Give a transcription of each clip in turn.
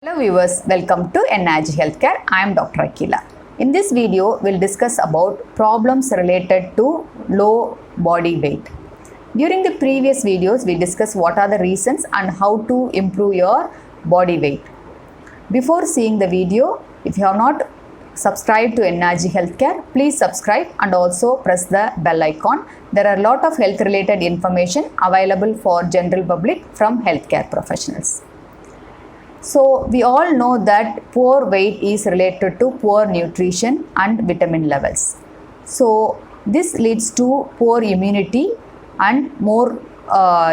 Hello viewers, welcome to NIG Healthcare. I am Dr. Akila. In this video, we'll discuss about problems related to low body weight. During the previous videos, we discussed what are the reasons and how to improve your body weight. Before seeing the video, if you have not subscribed to NIG Healthcare, please subscribe and also press the bell icon. There are a lot of health related information available for general public from healthcare professionals. So we all know that poor weight is related to poor nutrition and vitamin levels. So this leads to poor immunity and more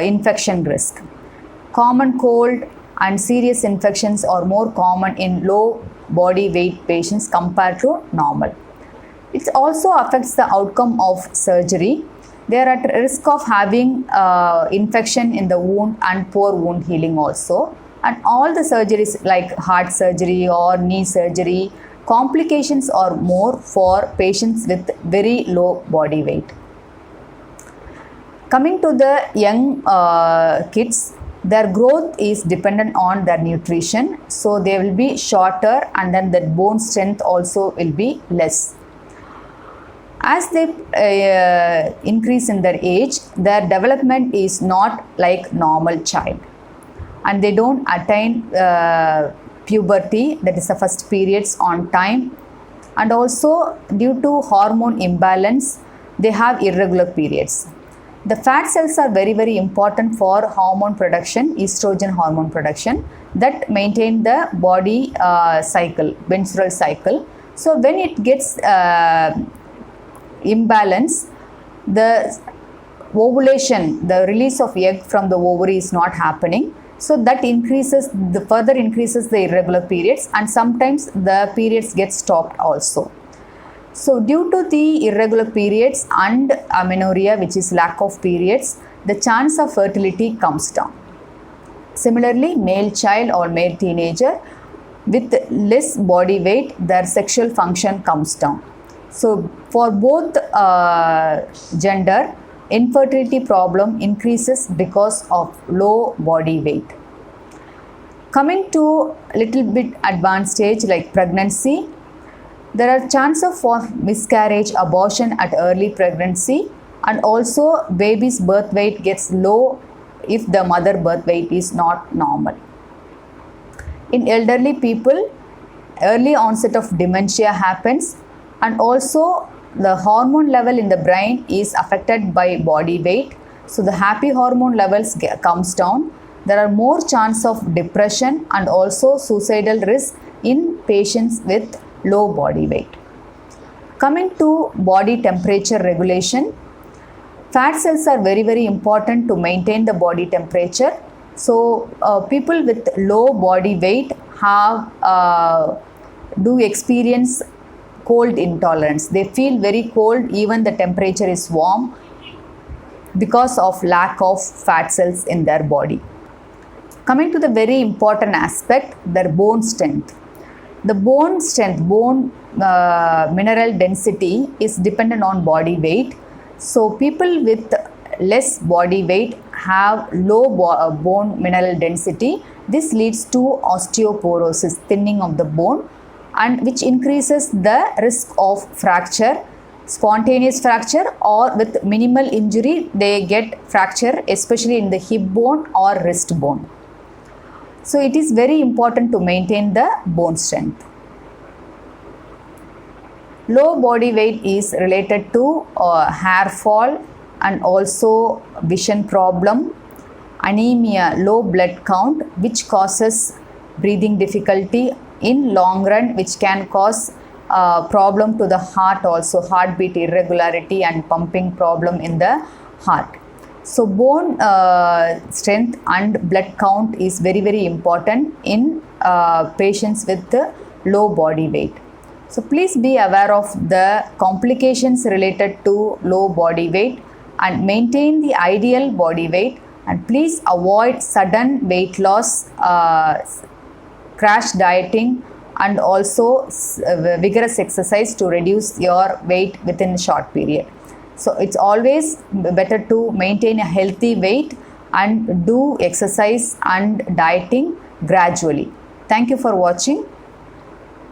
infection risk. Common cold and serious infections are more common in low body weight patients compared to normal. It also affects the outcome of surgery. They are at risk of having infection in the wound and poor wound healing also. And all the surgeries like heart surgery or knee surgery, complications are more for patients with very low body weight. Coming to the young kids, their growth is dependent on their nutrition. So they will be shorter and then the bone strength also will be less. As they increase in their age, their development is not like normal child. And they don't attain puberty, that is the first periods on time, and also due to hormone imbalance they have irregular periods. The fat cells are very important for hormone production, estrogen hormone production, that maintain the body cycle, menstrual cycle. So when it gets imbalance, the ovulation, the release of egg from the ovary is not happening. So that further increases the irregular periods, and sometimes the periods get stopped also. So due to the irregular periods and amenorrhea, which is lack of periods, the chance of fertility comes down. Similarly, male child or male teenager with less body weight, their sexual function comes down. So for both gender, infertility problem increases because of low body weight. Coming to little bit advanced stage like pregnancy, there are chances for miscarriage, abortion at early pregnancy, and also baby's birth weight gets low if the mother birth weight is not normal. In elderly people, early onset of dementia happens, and also the hormone level in the brain is affected by body weight. So the happy hormone levels comes down. There are more chance of depression and also suicidal risk in patients with low body weight. Coming to body temperature regulation, fat cells are very important to maintain the body temperature. So people with low body weight have do experience cold intolerance. They feel very cold even the temperature is warm because of lack of fat cells in their body. Coming to the very important aspect, their bone strength. The bone strength, bone mineral density is dependent on body weight. So people with less body weight have low bone mineral density. This leads to osteoporosis, thinning of the bone, and which increases the risk of fracture, spontaneous fracture, or with minimal injury they get fracture, especially in the hip bone or wrist bone. So it is very important to maintain the bone strength. Low body weight is related to hair fall and also vision problem, anemia, low blood count, which causes breathing difficulty in long run, which can cause problem to the heart also, heartbeat irregularity and pumping problem in the heart. So bone strength and blood count is very important in patients with low body weight. So please be aware of the complications related to low body weight and maintain the ideal body weight, and please avoid sudden weight loss, crash dieting, and also vigorous exercise to reduce your weight within a short period. So it's always better to maintain a healthy weight and do exercise and dieting gradually. Thank you for watching.